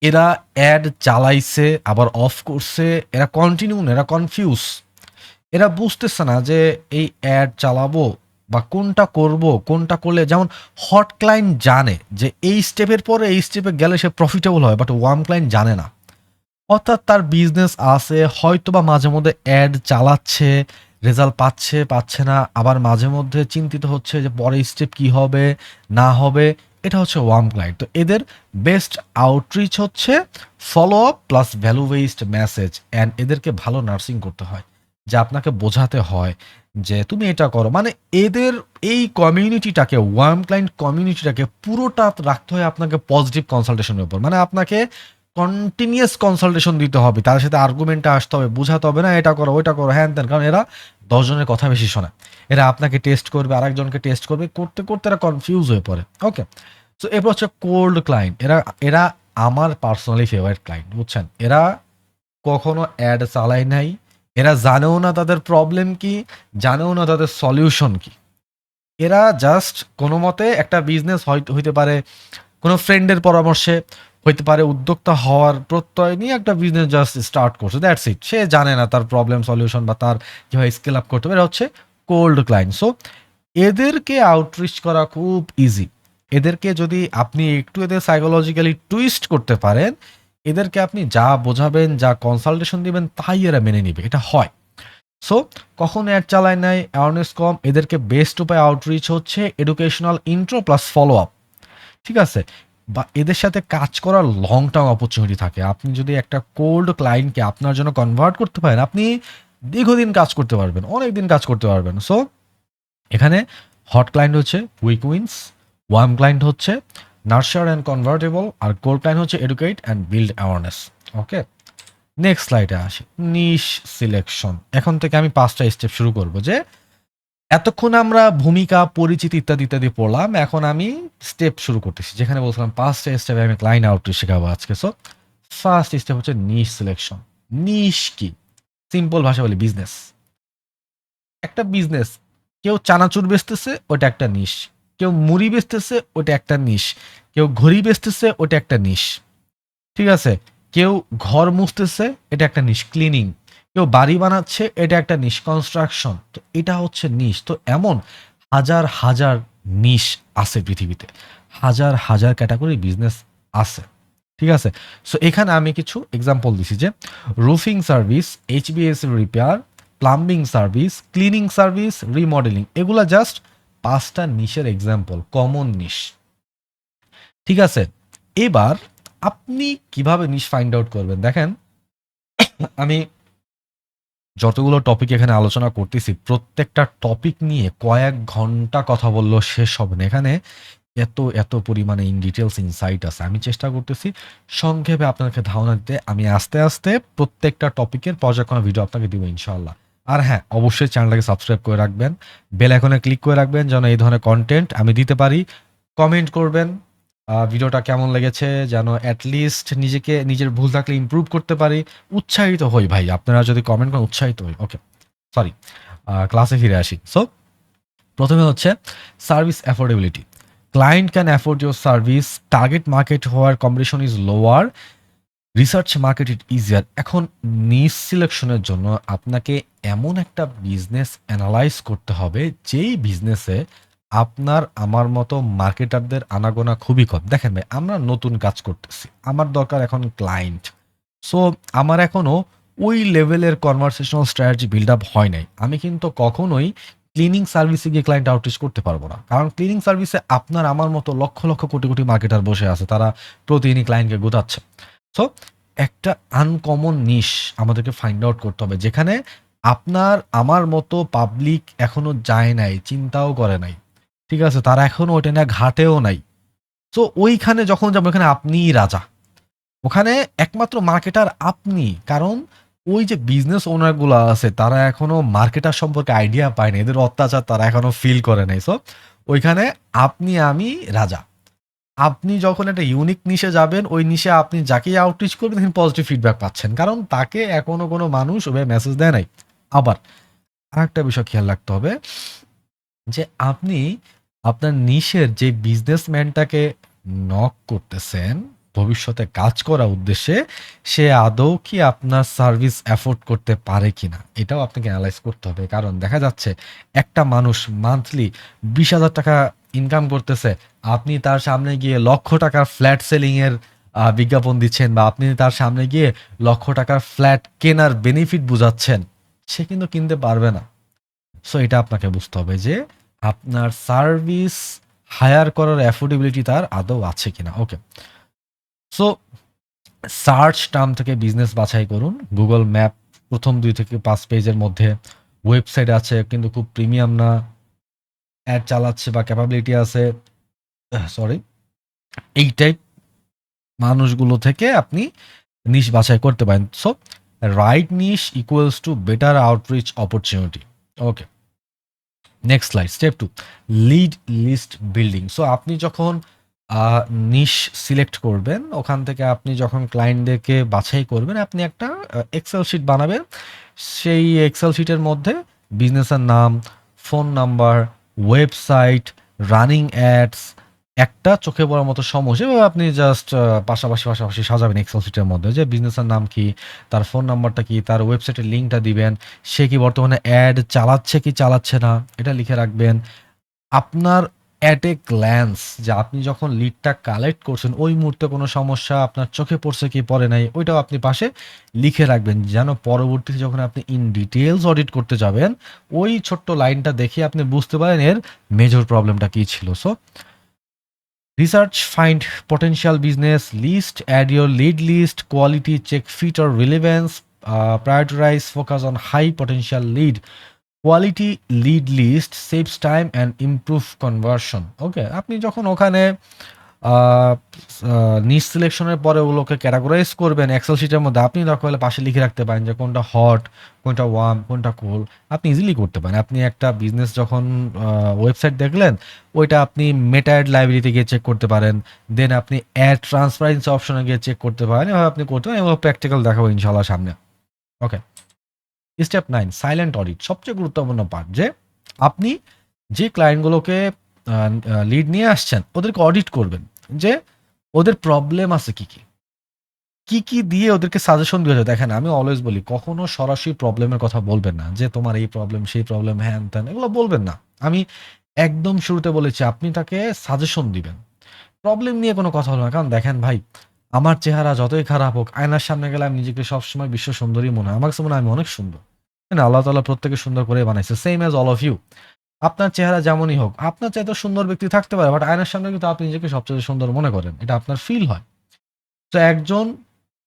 এরা অ্যাড চালাইছে আবার অফ করছে, এরা কন্টিনিউ না, এরা কনফিউজ, এরা বুঝতেছে না যে এই অ্যাড চালাবো বা কোনটা করব, কোনটা করলে, যেমন হট ক্লায়েন্ট জানে যে এই স্টেপের পরে এই স্টেপে গেলে সে প্রফিটেবল হয়, বাট ওয়ার্ম ক্লায়েন্ট জানে না। অর্থাৎ তার বিজনেস আছে, হয়তোবা মাঝে মধ্যে অ্যাড চালাচ্ছে, রেজাল্ট পাচ্ছে পাচ্ছে না, আবার মাঝে মধ্যে চিন্তিত হচ্ছে যে পরের স্টেপ কি হবে না হবে। এটা হচ্ছে ওয়ার্ম ক্লায়েন্ট। তো এদের বেস্ট আউটরিচ হচ্ছে follow up plus value based message, and এদেরকে ভালো নার্সিং করতে হয়, যে আপনাকে বোঝাতে হয় যে তুমি এটা করো, মানে এদের এই কমিউনিটিটাকে, ওয়ার্ম ক্লায়েন্ট কমিউনিটিটাকে পুরোটা রাখতে হয় আপনাকে পজিটিভ কনসালটেশনের উপর। মানে আপনাকে কন্টিনিউয়াস কনসালটেশন দিতে হবে, তার সাথে আর্গুমেন্টে আসতে হবে, বোঝাতে হবে না এটা করো ওইটা করো হ্যান ত্যান, কারণ এরা 10 জনের কথা বেশি শোনে। এরা আপনাকে টেস্ট করবে, আরেকজনকে টেস্ট করবে, করতে করতে এরা কনফিউজ হয়ে পড়ে। ওকে, সো এরপর হচ্ছে কোল্ড ক্লায়েন্ট। এরা এরা আমার পার্সোনালি ফেভারিট ক্লায়েন্ট, বুঝছেন? এরা কখনো অ্যাড চালায় নাই, এরা জানেও না তাদের প্রবলেম কি, জানেও না তাদের সলিউশন কি। এরা জাস্ট কোনো মতে একটা বিজনেস হইতে পারে কোনো ফ্রেন্ডের পরামর্শে, হইতে পারে উদ্যোক্তা হওয়ার প্রত্যয় নিয়ে একটা বিজনেস জাস্ট স্টার্ট করছে, দ্যাটস ইট। সে জানে না তার প্রবলেম সলিউশন বা তার কীভাবে স্কেল আপ করতে হবে। এটা হচ্ছে কোল্ড ক্লায়েন্ট। সো এদেরকে আউটরিচ করা খুব ইজি। এদেরকে যদি আপনি একটু এদের সাইকোলজিক্যালি টুইস্ট করতে পারেন, এদেরকে আপনি যা বোঝাবেন, যা কনসালটেশন দিবেন, তাই এরা মেনে নিবে। এটা হয়। সো কখন অ্যাড চালায় নাই, অ্যাওয়ারনেস কম, এদেরকে বেস্ট উপায় আউটরিচ হচ্ছে educational intro plus follow up. ঠিক আছে? বা এদের সাথে কাজ করার লং টার্ম অপরচুনিটি থাকে। আপনি যদি একটা কোল্ড ক্লায়েন্টকে আপনার জন্য কনভার্ট করতে পারেন, আপনি দীর্ঘদিন কাজ করতে পারবেন, অনেক দিন কাজ করতে পারবেন। সো এখানে হট ক্লায়েন্ট হচ্ছে কুইক উইন্স, ওয়ার্ম ক্লায়েন্ট হচ্ছে নার্সার অ্যান্ড কনভার্টেবল, আর কোল্ড ক্লায়েন্ট হচ্ছে educate and build awareness. Okay, next স্লাইডে আসি। Niche selection. এখন থেকে আমি 5টা স্টেপ শুরু করব। যে এতক্ষণ আমরা ভূমিকা, পরিচিতি ইত্যাদি ইত্যাদি পড়লাম, এখন আমি স্টেপ শুরু করতেছি, যেখানে বলছিলাম 5টা স্টেপে আমি ক্লায়েন্ট আউটরিচ শেখাবো আজকে। সো ফার্স্ট স্টেপ হচ্ছে নিশ সিলেকশন। নিশ কি? সিম্পল ভাষা বলি, বিজনেস। একটা বিজনেস, কেউ চানাচুর বেচতেছে, ওটা একটা নিশ। কেউ মুড়ি বেচতেছে, ওটা একটা নিশ। কেউ ঘড়ি বেচতেছে, ওটা একটা নিশ। ঠিক আছে? কেউ ঘর মুছতেছে, এটা একটা নিশ, ক্লিনিং। কেউ বাড়ি বানাচ্ছে, এটা একটা নিশ, কনস্ট্রাকশন। তো এটা হচ্ছে নিশ। তো এমন হাজার হাজার নিশ আছে পৃথিবীতে, হাজার হাজার ক্যাটাগরি বিজনেস আছে। ঠিক আছে? সো এখানে আমি কিছু এক্সাম্পল দিছি, যে roofing service, HBS repair, plumbing service, cleaning service, remodelling. এগুলা জাস্ট 5টা নিশের এক্সাম্পল, কমন নিশ। ঠিক আছে? এবার আপনি কিভাবে নিশ ফাইন্ড আউট করবেন? দেখেন, আমি যতগুলো টপিক এখানে আলোচনা করতেছি, প্রত্যেকটা টপিক নিয়ে কয়েক ঘন্টা কথা বললেও শেষ হবে না। এখানে এত এত পরিমাণে ইন ডিটেলস ইনসাইট আছে। আমি চেষ্টা করতেছি সংক্ষেপে আপনাকে ধারণা দিতে। আমি আস্তে আস্তে প্রত্যেকটা টপিকের পর্যায়ক্রমে ভিডিও আপনাকে দিব ইনশাআল্লাহ। আর হ্যাঁ, অবশ্যই চ্যানেলটাকে সাবস্ক্রাইব করে রাখবেন, বেল আইকনে ক্লিক করে রাখবেন, যেন এই ধরনের কন্টেন্ট আমি দিতে পারি। কমেন্ট করবেন ভিডিওটা কেমন লেগেছে, যেন অ্যাটলিস্ট নিজেকে, নিজের ভুল থাকলে ইমপ্রুভ করতে পারি। উৎসাহিত হই ভাই, আপনারা যদি কমেন্ট করেন উৎসাহিত হই। ওকে, সরি, ক্লাসে ফিরে আসি। সো প্রথমে হচ্ছে service affordability. Client can afford your service, target market where competition is lower, research market it easier. এখন নিশ সিলেকশনের জন্য আপনাকে এমন একটা বিজনেস অ্যানালাইজ করতে হবে, যেই বিজনেসে আপনার আমার মতো মার্কেটারদের আনাগোনা খুবই কম। দেখেন ভাই, আমরা নতুন কাজ করতেছি, আমার দরকার এখন ক্লায়েন্ট। সো আমার এখনো ওই লেভেলের কনভারসেশনাল স্ট্র্যাটেজি বিল্ড আপ হয় নাই। আমি কিন্তু কখনোই ক্লিনিং সার্ভিসে গিয়ে ক্লায়েন্ট আউটরিচ করতে পারবো না, কারণ ক্লিনিং সার্ভিসে আপনার আমার মতো লক্ষ লক্ষ কোটি কোটি মার্কেটার বসে আছে, তারা প্রতিদিনই ক্লায়েন্টকে গোতাচ্ছে। সো একটা আনকমন নিশ আমাদেরকে ফাইন্ড আউট করতে হবে, যেখানে আপনার আমার মতো পাবলিক এখনো যায় নাই, চিন্তাও করে নাই। ঠিক আছে? তারা এখনো ওটা নিয়ে ঘাটেও নাই। সো ওইখানে যখন যাবো, ওখানে আপনিই রাজা। ওখানে একমাত্র মার্কেটার আপনি। কারণ ওই যে বিজনেস ওনার গুলো আছে, তারা এখনো মার্কেটার সম্পর্কে আইডিয়া পায়নি, এদের অত্যাচার তারা এখনো ফিল করে নাই। সো ওইখানে আপনি আমি রাজা। আপনি যখন একটা ইউনিক নিশে যাবেন, ওই নিশে আপনি যাকেই আউটরিচ করবেন দেখেন পজিটিভ ফিডব্যাক পাচ্ছেন। কারণ তাকে এখনো কোনো মানুষ ওভাবে মেসেজ দেয় নাই। আবার আরেকটা বিষয় খেয়াল রাখতে হবে যে আপনি আপনার নিশের যে বিজনেসম্যানটাকে নক করতেছেন ভবিষ্যতে কাজ করা উদ্দেশ্যে, সে আদৌ কি আপনার সার্ভিস অ্যাফোর্ড করতে পারে কিনা এটাও আপনাকে অ্যানালাইজ করতে হবে। কারণ দেখা যাচ্ছে একটা মানুষ মান্থলি 20,000 টাকা ইনকাম করতেছে, আপনি তার সামনে গিয়ে লক্ষ টাকার ফ্ল্যাট সেলিংয়ের বিজ্ঞাপন দিচ্ছেন, বা আপনি তার সামনে গিয়ে লক্ষ টাকার ফ্ল্যাট কেনার বেনিফিট বুঝাচ্ছেন, সে কিন্তু কিনতে পারবে না। সো এটা আপনাকে বুঝতে হবে যে আপনার সার্ভিস হায়ার করার অ্যাফোর্ডেবিলিটি তার আদৌ আছে কিনা। ওকে, সো সার্চ টার্ম থেকে বিজনেস বাছাই করুন। গুগল ম্যাপ প্রথম 2 থেকে 5 পেজের মধ্যে, ওয়েবসাইট আছে কিন্তু খুব প্রিমিয়াম না, অ্যাড চালাচ্ছে বা ক্যাপাবিলিটি আছে, সরি, এই টাইপ মানুষগুলো থেকে আপনি নিশ বাছাই করতে পারেন। So right niche equals to better outreach opportunity. Okay, next slide, step 2, lead list building. So আপনি যখন নিশ সিলেক্ট করবেন, ওখান থেকে আপনি যখন ক্লায়েন্টদেরকে বাছাই করবেন, আপনি একটা এক্সেল শিট বানাবেন। সেই এক্সেল শিটের মধ্যে বিজনেসের নাম, phone number, website, running ads, একটা চোখে পড়ার মতো সমস্যা, এভাবে আপনি জাস্ট পাশাপাশি পাশাপাশি সাজাবেন এক্সেল শিটের মধ্যে, যে বিজনেসের নাম কি, তার ফোন নাম্বারটা কি, তার ওয়েবসাইটের লিঙ্কটা দিবেন, সে কি বর্তমানে অ্যাড চালাচ্ছে কি চালাচ্ছে না এটা লিখে রাখবেন। আপনার অ্যাট এ গ্ল্যান্স, যে আপনি যখন লিডটা কালেক্ট করছেন ওই মুহূর্তে কোনো সমস্যা আপনার চোখে পড়ছে কি পড়ে নাই ওইটাও আপনি পাশে লিখে রাখবেন, যেন পরবর্তীতে যখন আপনি ইন ডিটেলস অডিট করতে যাবেন ওই ছোট্ট লাইনটা দেখে আপনি বুঝতে পারেন এর মেজর প্রবলেমটা কী ছিল। So research, find potential business, list, add your lead list, quality, check fit or relevance, prioritize, focus on high potential lead. Quality lead list saves time and improve conversion. ওকে, আপনি যখন ওখানে নিচ সিলেকশনের পরে ওগুলোকে ক্যাটাগরাইজ করবেন Excel শিটের মধ্যে, আপনি দরকার হলে পাশে লিখে রাখতে পারেন যে কোনটা হট, কোনটা ওয়ার্ম, কোনটা কোল, আপনি ইজিলি করতে পারেন। আপনি একটা বিজনেস যখন ওয়েবসাইট দেখলেন, ওইটা আপনি মেটা অ্যাড লাইব্রেরিতে গিয়ে চেক করতে পারেন, দেন আপনি অ্যাড ট্রান্সপারেন্সি অপশনে গিয়ে চেক করতে পারেন, এভাবে আপনি করতে পারেন, এবং প্র্যাকটিক্যাল দেখাবো ইনশাল্লাহ সামনে। ওকে, স্টেপ 9, সাইলেন্ট অডিট, সবচেয়ে গুরুত্বপূর্ণ পার্ট, যে আপনি যে ক্লায়েন্টগুলোকে লিড নিয়ে আসছেন ওদেরকে অডিট করবেন, যে ওদের প্রবলেম আছে কি কি, কি কি দিয়ে ওদেরকে সাজেশন দিয়ে যায়। দেখেন, আমি অলওয়েজ বলি কখনো সরাসরি প্রবলেমের কথা বলবেন না, যে তোমার এই প্রবলেম সেই প্রবলেম হ্যান ত্যান এগুলো বলবেন না। আমি একদম শুরুতে বলেছি আপনি তাকে সাজেশন দিবেন, প্রবলেম নিয়ে কোনো কথা বলবেন না। কারণ দেখেন ভাই, আমার চেহারা যতই খারাপ হোক, আয়নার সামনে গেলে আমি নিজেকে সবসময় বিশ্ব সুন্দরী মনে হয়, আমার কাছে মনে হয় আমি অনেক সুন্দর। না, আল্লাহ তাআলা প্রত্যেকে সুন্দর করে বানাইছে, same as all of you. আপনার চেহারা যেমনই হোক, আপনার চাইতে সুন্দর ব্যক্তি থাকতে পারে, বাট আয়নার সামনে কিন্তু আপনি নিজেকে সবচেয়ে সুন্দর মনে করেন, এটা আপনার ফিল হয়। তো একজন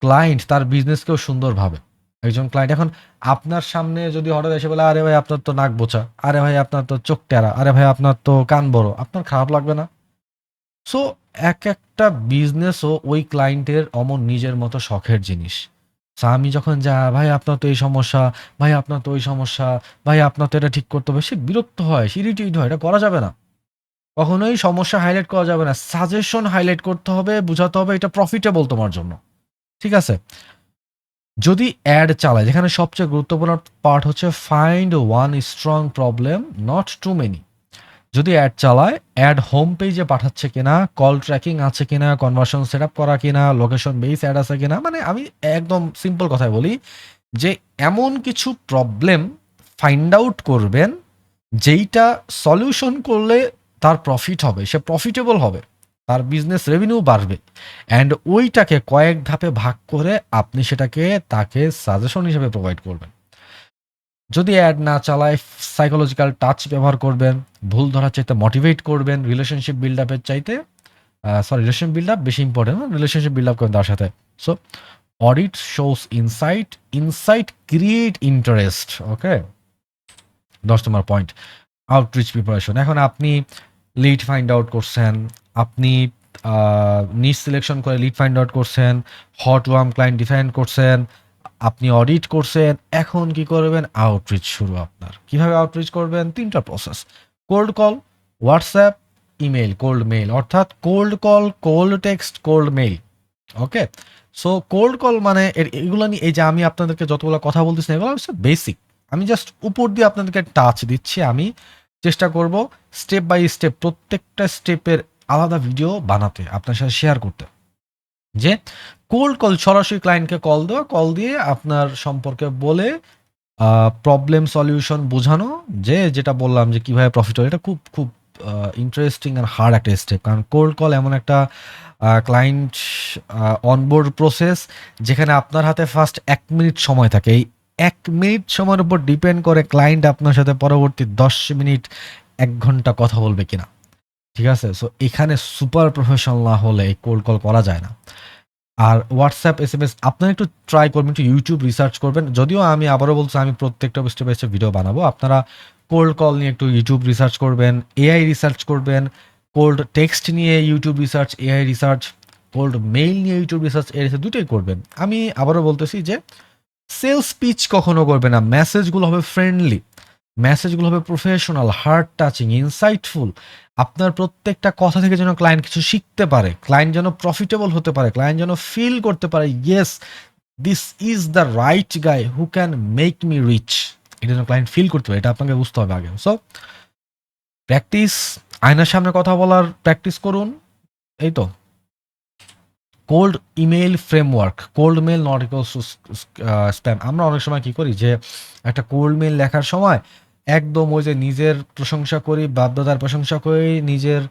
ক্লায়েন্ট তার বিজনেসকেও সুন্দর ভাবে। একজন ক্লায়েন্ট এখন আপনার সামনে যদি হঠাৎ এসে বলে, আরে ভাই আপনার তো নাক বোচা, আরে ভাই আপনার তো চোখ টেরা, আরে ভাই আপনার তো কান বড়, আপনার খারাপ লাগবে না? সো একটা বিজনেসও ওই ক্লায়েন্টের অমন নিজের মতো শখের জিনিস। সো আমি যখন ভাই আপনার তো এই সমস্যা, ভাই আপনার তো ওই সমস্যা, ভাই আপনার তো এটা ঠিক করতে হবে, সে বিরক্ত হয়, সে ইরিটেট হয়, এটা করা যাবে না। কখনোই সমস্যা হাইলাইট করা যাবে না, সাজেশন হাইলাইট করতে হবে, বুঝাতে হবে এটা প্রফিটেবল তোমার জন্য। ঠিক আছে? যদি অ্যাড চালায়, যেখানে সবচেয়ে গুরুত্বপূর্ণ পার্ট হচ্ছে find one strong problem, not too many. যদি অ্যাড চালায়, অ্যাড হোম পেজে পাঠাচ্ছে কিনা, কল ট্র্যাকিং আছে কিনা, কনভার্সন সেট আপ করা কিনা, লোকেশন বেস অ্যাড আছে কিনা, মানে আমি একদম সিম্পল কথায় বলি যে এমন কিছু প্রবলেম ফাইন্ড আউট করবেন যেইটা সলিউশন করলে তার প্রফিট হবে, সে প্রফিটেবল হবে, তার বিজনেস রেভিনিউ বাড়বে, অ্যান্ড ওইটাকে কয়েক ধাপে ভাগ করে আপনি সেটাকে তাকে সাজেশন হিসেবে প্রোভাইড করবেন। যদি অ্যাড না চালায়, সাইকোলজিক্যাল টাচ ব্যবহার করবেন, ভুল ধরার চাইতে মোটিভেট করবেন, রিলেশনশিপ বিল্ড আপের চাইতে রিলেশন বিল্ড আপ বেশি ইম্পর্টেন্ট, রিলেশনশিপ বিল্ড আপ করেন তার সাথে। So audit shows insight, insight create interest. Okay, 10 number point, outreach preparation. এখন আপনি লিড ফাইন্ড আউট করছেন, আপনি নিশ সিলেকশন করে লিড ফাইন্ড আউট করছেন, হট ওয়ার্ম ক্লায়েন্ট ডিফাইন করছেন, আপনি অডিট করছেন, এখন কি করবেন? আউটরিচ শুরু আপনার। কিভাবে আউটরিচ করবেন? 3টা process: cold call, WhatsApp, email, cold mail অর্থাৎ cold call, cold text, cold mail. Okay? So cold call মানে এগুলো নিয়ে এই যে আমি আপনাদেরকে যতগুলো কথা বলতেছি এগুলো হচ্ছে বেসিক। আমি জাস্ট উপর দিয়ে আপনাদেরকে টাচ দিচ্ছি। আমি চেষ্টা করব স্টেপ বাই স্টেপ প্রত্যেকটা স্টেপের আলাদা ভিডিও বানাতে, আপনার সাথে শেয়ার করতে। যে কোল্ড কল সরাসরি ক্লায়েন্টকে কল দেওয়া, কল দিয়ে আপনার সম্পর্কে বলে প্রবলেম সলিউশন বোঝানো, যে যেটা বললাম যে কিভাবে প্রফিট হয়, এটা খুব খুব ইন্টারেস্টিং আর হার্ড একটা স্টেপ। কারণ কোল্ড কল এমন একটা ক্লায়েন্ট অনবোর্ড প্রসেস যেখানে আপনার হাতে ফার্স্ট 1 মিনিট সময় থাকে। এই 1 মিনিট সময়ের উপর ডিপেন্ড করে ক্লায়েন্ট আপনার সাথে পরবর্তী 10 মিনিট 1 ঘন্টা কথা বলবে কিনা। ঠিক আছে? সো এখানে সুপার প্রফেশনাল না হলে এই কোল্ড কল করা যায় না। আর হোয়াটসঅ্যাপ এসএমএস আপনারা একটু ট্রাই করবেন, একটু ইউটিউব রিসার্চ করবেন। যদিও আমি আবারও বলছি আমি প্রত্যেকটা স্টেপ বাই স্টেপ ভিডিও বানাবো। আপনারা কোল্ড কল নিয়ে একটু ইউটিউব রিসার্চ করবেন, এআই রিসার্চ করবেন, কোল্ড টেক্সট নিয়ে YouTube research, AI research, cold mail নিয়ে ইউটিউব রিসার্চ, এআই রিসার্চ দুটোই করবেন। আমি আবারও বলতেছি যে সেলস পিচ কখনো করবে না। মেসেজগুলো হবে ফ্রেন্ডলি, মেসেজগুলো হবে প্রফেশনাল, হার্ট টাচিং, ইনসাইটফুল। আপনার প্রত্যেকটা কথা থেকে যেন ক্লায়েন্ট কিছু শিখতে পারে, ক্লায়েন্ট যেন প্রফিটেবল হতে পারে, ক্লায়েন্ট যেন ফিল করতে পারে yes this is the right guy who can make me rich. এটা যেন ক্লায়েন্ট ফিল করতে পারে, এটা আপনাকে বুঝতে হবে আগে। সো প্র্যাকটিস, আয়নার সামনে কথা বলার প্র্যাকটিস করুন। এই তো cold email framework, cold mail not equals to spam. আমরা অনেক সময় কি করি যে একটা কোল্ড মেইল লেখার সময় একদম ওই যে নিজের প্রশংসা করি, বাধ্যতার প্রশংসা করি, নিজের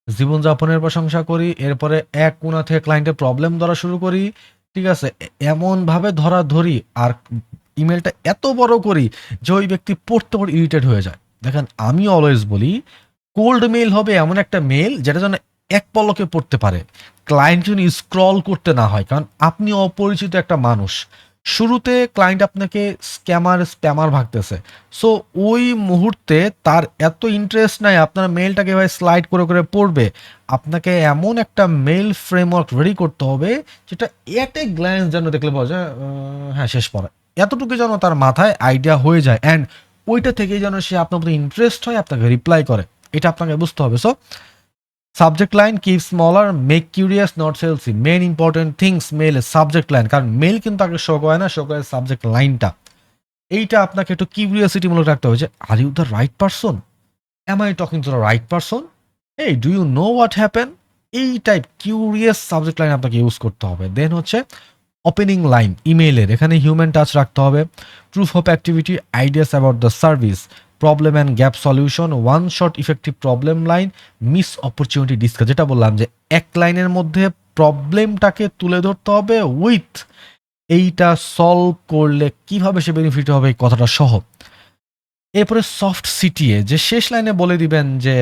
জীবনযাপনের প্রশংসা করি, এরপরে এক কোণা থেকে ক্লায়েন্টের প্রবলেম ধরা শুরু করি। ঠিক আছে? এমনভাবে ধরা ধরি আর ইমেলটা এত বড় করি যে ওই ব্যক্তি পড়তে পড়ে ইরিটেট হয়ে যায়। দেখেন আমি অলওয়েজ বলি কোল্ড মেইল হবে এমন একটা মেইল যেটা যেন এক পলকে পড়তে পারে, ক্লায়েন্ট যেন স্ক্রল করতে না হয়। কারণ আপনি অপরিচিত একটা মানুষ, শুরুতে ক্লায়েন্ট আপনাকে স্প্যামার ভাবতেছে। সো ওই মুহূর্তে তার এত ইন্টারেস্ট নাই আপনার মেইলটাকে ভাই স্লাইড করে করে পড়বে। আপনাকে এমন একটা মেইল ফ্রেমওয়ার্ক রেডি করতে হবে যেটা এট এ গ্ল্যান্স যেন দেখলে পাওয়া যায় হ্যাঁ শেষ পড়া, এতটুকু যেন তার মাথায় আইডিয়া হয়ে যায়, অ্যান্ড ওইটা থেকেই যেন সে আপনার প্রতি ইন্টারেস্ট হয়, আপনাকে রিপ্লাই করে। এটা আপনাকে বুঝতে হবে। So subject line keep smaller, make curious not salesy. Main important things mail subject line, কারণ মেল কিন্তু আগে শো করে না, শো করে সাবজেক্ট লাইনটা। এইটা আপনাকে একটু কিউরিয়াসিটিমূলক রাখতে হবে যে are you the right person, am I talking to the right person, এই do you know what happen. এই টাইপ কিউরিয়াস সাবজেক্ট লাইন আপনাকে ইউজ করতে হবে। দেন হচ্ছে ওপেনিং লাইন ইমেইলের, এখানে হিউম্যান টাচ রাখতে হবে। Proof of activity, ideas about the service, problem and gap solution, one short effective problem line, miss opportunity discuss. যেটা বললাম যে এক লাইনের মধ্যে প্রবলেমটাকে তুলে ধরতে হবে উইথ এইটা সলভ করলে কিভাবে সে বেনিফিট হবে এই কথাটা সহ। এরপরে সফট সিটিএ, যে শেষ লাইনে বলে দিবেন যে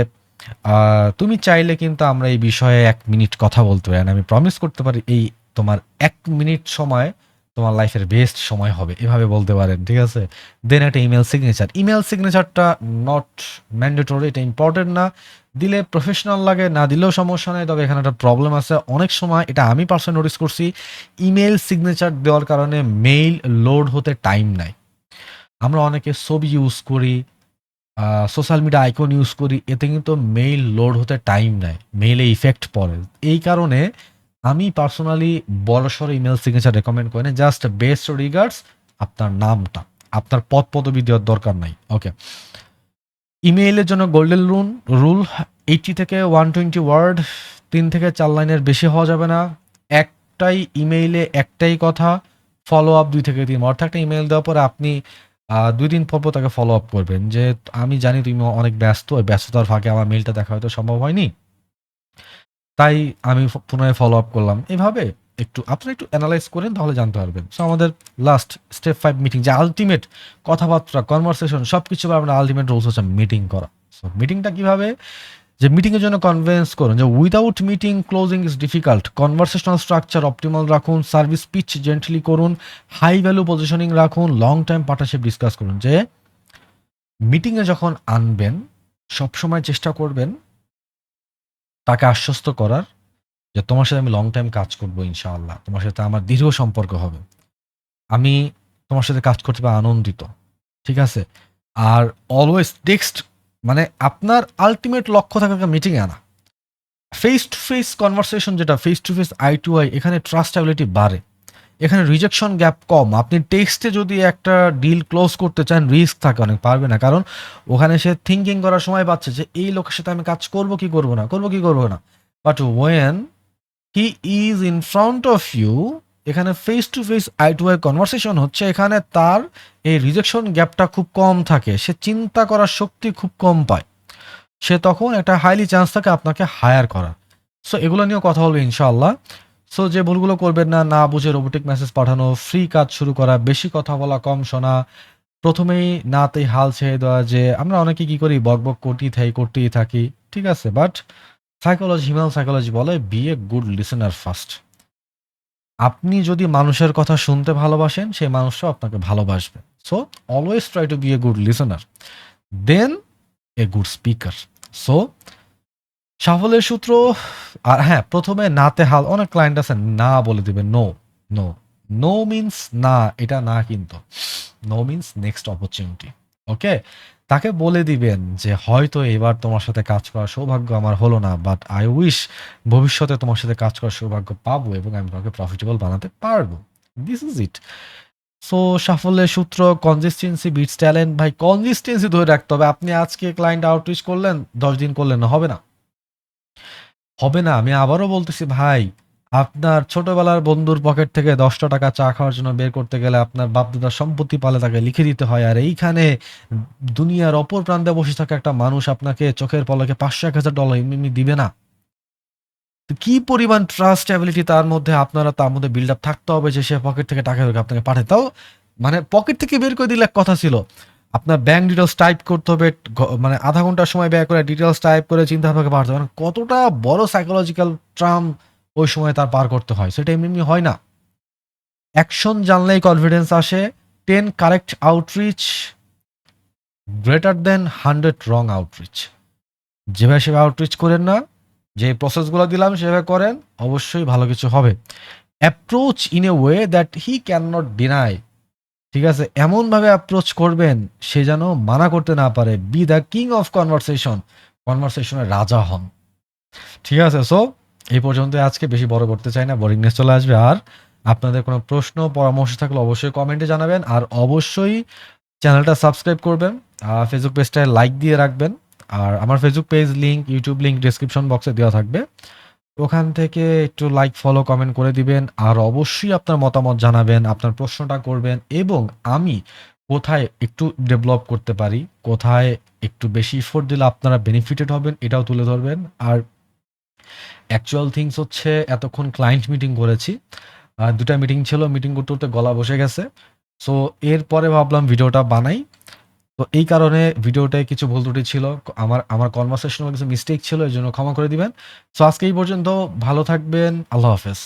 তুমি চাইলে কিন্তু আমরা এই বিষয়ে 1 মিনিট কথা বলতে পারি, আমি প্রমিস করতে পারি এই তোমার 1 মিনিট সময় তোমার লাইফের বেস্ট সময় হবে, এভাবে বলতে পারেন। ঠিক আছে? দেন একটা ইমেল সিগনেচার, ইমেল সিগনেচারটা নট ম্যান্ডেটরি, এটা ইম্পর্টেন্ট না। দিলে প্রফেশনাল লাগে, না দিলেও সমস্যা নেই। তবে এখানে একটা প্রবলেম আছে, অনেক সময় এটা আমি পার্সোনালি নোটিস করছি, ইমেল সিগনেচার দেওয়ার কারণে মেইল লোড হতে টাইম নেয়। আমরা অনেকে ছবি ইউজ করি, সোশ্যাল মিডিয়া আইকন ইউজ করি, এতে কিন্তু মেইল লোড হতে টাইম নেয়, মেইলে ইফেক্ট পড়ে। এই কারণে আমি পার্সোনালি বড়সড় ইমেল সিগনেচার রেকমেন্ড করি না। জাস্ট বেস্ট রিগার্ডস, আপনার নামটা, আপনার পদ পদবি দেওয়ার দরকার নাই। ওকে, ইমেইলের জন্য গোল্ডেন রুল 80 থেকে 120 ওয়ার্ড, 3 থেকে 4 লাইনের বেশি হওয়া যাবে না। একটাই ইমেইলে একটাই কথা, ফলো আপ 2 থেকে 3। অর্থাৎ একটা ইমেইল দেওয়ার পরে আপনি 2 দিন পর তাকে ফলো আপ করবেন যে আমি জানি তুমি অনেক ব্যস্ত, ওই ব্যস্ততার ফাঁকে আমার মেইলটা দেখা হয়তো সম্ভব হয়নি, তাই আমি পুনরায় ফলো আপ করলাম। এভাবে আপনারা একটু এনালাইজ করেন, তাহলে জানতে পারবেন। সো আমাদের লাস্ট স্টেপ 5 মিটিং, যে আলটিমেট কথাবার্তা, কনভারসেশন সবকিছু আমরা আলটিমেট রুলস হচ্ছে মিটিং করা। সো মিটিংটা কিভাবে, যে মিটিংয়ের জন্য কনভিন্স করুন যে without meeting closing is difficult. Conversational structure optimal রাখুন, সার্ভিস পিচ জেন্টলি করুন, হাই ভ্যালু পজিশনিং রাখুন, লং টাইম পার্টনারশিপ ডিসকাস করুন। যে মিটিংয়ে যখন আনবেন সবসময় চেষ্টা করবেন তাকে আশ্বস্ত করার যে তোমার সাথে আমি লং টাইম কাজ করবো, ইনশাআল্লাহ তোমার সাথে আমার দীর্ঘ সম্পর্ক হবে, আমি তোমার সাথে কাজ করতে পারে আনন্দিত। ঠিক আছে? আর অলওয়েজ টেক্সট, মানে আপনার আলটিমেট লক্ষ্য থাকে মিটিংয়ে আনা। ফেস টু ফেস কনভারসেশন যেটা face to face eye to eye, এখানে ট্রাস্টেবিলিটি বাড়ে, এখানে রিজেকশন গ্যাপ কম। আপনি টেক্সটে যদি একটা ডিল ক্লোজ করতে চান, রিস্ক থাকে অনেক, পারবে না, কারণ ওখানে সে থিঙ্কিং করার সময় পাচ্ছে যে এই লোকের সাথে আমি কাজ করব কি করব না, করব কি করব না। But when he is in front of you, এখানে face to face eye to eye conversation হচ্ছে, এখানে তার এই রিজেকশন গ্যাপটা খুব কম থাকে, সে চিন্তা করার শক্তি খুব কম পায়, সে তখন একটা হাইলি চান্স থাকে আপনাকে হায়ার করার। সো এগুলো নিয়েও কথা বলবো ইনশাআল্লাহ। সো যে ভুলগুলো করবেন না, না বুঝে রোবোটিক মেসেজ পাঠানো, ফ্রি কাজ শুরু করা, বেশি কথা বলা কম শোনা, প্রথমেই নাতেই হাল ছেড়ে দেওয়া, যে আমরা অনেকে কি করি বকবক করতেই থাকি, ঠিক আছে, বাট সাইকোলজি, হিউম্যান সাইকোলজি বলে be a good listener first. আপনি যদি মানুষের কথা শুনতে ভালোবাসেন, সেই মানুষটাও আপনাকে ভালোবাসবে। So always try to be a good listener, then a good speaker. So সাফল্যের সূত্র, আর হ্যাঁ, প্রথমে নাতে হাল, অনেক ক্লায়েন্ট আছে না বলে দিবে, নো, নো, নো মিন্স না, এটা না কিন্তু, নো মিন্স নেক্সট অপরচুনিটি। ওকে, তাকে বলে দিবেন যে হয়তো এবার তোমার সাথে কাজ করার সৌভাগ্য আমার হলো না, বাট আই উইশ ভবিষ্যতে তোমার সাথে কাজ করার সৌভাগ্য পাবো এবং আমি তোমাকে প্রফিটেবল বানাতে পারবো। This is it. সো সাফল্যের সূত্র কনসিস্টেন্সি বিটস ট্যালেন্ট। ভাই কনসিস্টেন্সি ধরে রাখতে হবে। আপনি আজকে ক্লায়েন্ট আউটরিচ করলেন, 10 দিন করলেন না, হবে না। হবে না। আমি আবারও বলতেছি ভাই, আপনার ছোটবেলার বন্ধুর পকেট থেকে ৳১০ চা খাওয়ার জন্য বের করতে গেলে আপনার বাপ-দাদার সম্পত্তি পালে তাকে লিখে দিতে হয়। আর এইখানে দুনিয়ার অপর প্রান্তে বসে থাকা একটা মানুষ আপনাকে চোখের পলকে $৫০০-১,০০০ এমনি, এমনি দিবে না। তো কি পরিমাণ ট্রাস্ট অ্যাবিলিটি তার মধ্যে, আপনারা তার মধ্যে বিল্ড আপ থাকতে হবে যে সে পকেট থেকে টাকা বের করে আপনাকে পাঠায়। তাও মানে পকেট থেকে বের করে দিলে এক কথা ছিল। আপনার ব্যাংক ডিটেইলস টাইপ করতে হবে, মানে আধা ঘন্টা সময় ব্যয় করে ডিটেইলস টাইপ করে চিন্তা আপনাকে পাঠাতে হবে। মানে কতটা বড় সাইকোলজিক্যাল ট্রাম ওই সময় তার পার করতে হয়। সেটা এমনি, এমনি হয় না। অ্যাকশন জানলেই কনফিডেন্স আসে। 10 কারেক্ট আউটরিচ গ্রেটার দ্যান 100 রং আউটরিচ। যেভাবে সেভাবে আউটরিচ করেন না, যে প্রসেসগুলো দিলাম সেভাবে করেন, অবশ্যই ভালো কিছু হবে। Approach in a way that he can not deny. ঠিক আছে? এমনভাবে অ্যাপ্রোচ করবেন সে যেন মানা করতে না পারে। Be the king of conversation. কনভারসেশনের রাজা হন। ঠিক আছে? সো এই পর্যন্ত আজকে, বেশি বড় করতে চাই না, বোরিংনেস চলে আসবে। আর আপনাদের কোনো প্রশ্ন পরামর্শ থাকলে অবশ্যই কমেন্টে জানাবেন। আর অবশ্যই চ্যানেলটা সাবস্ক্রাইব করবেন। ফেসবুক পেজটায় লাইক দিয়ে রাখবেন। আর আমার Facebook page link, YouTube link description বক্সে দেওয়া থাকবে। ওখান থেকে একটু লাইক, ফলো, কমেন্ট করে দিবেন। আর অবশ্যই আপনার মতামত জানাবেন, আপনার প্রশ্নটা করবেন এবং আমি কোথায় একটু ডেভেলপ করতে পারি, কোথায় একটু বেশি এফোর্ট দিলে আপনারা বেনিফিটেড হবেন, এটাও তুলে ধরবেন। আর অ্যাকচুয়াল থিংস হচ্ছে, এতক্ষণ ক্লায়েন্ট মিটিং করেছি। ২ টা মিটিং ছিল, মিটিং করতে, করতে গলা বসে গেছে। সো এরপরে ভাবলাম ভিডিওটা বানাই। তো এই কারণে ভিডিওটায় কিছু ভুল ত্রুটি ছিল। আমার কনভারসেশনাল কিছু মিস্টেক ছিল, এজন্য ক্ষমা করে দিবেন। সো আজকে এই পর্যন্ত। ভালো থাকবেন। আল্লাহ হাফেজ।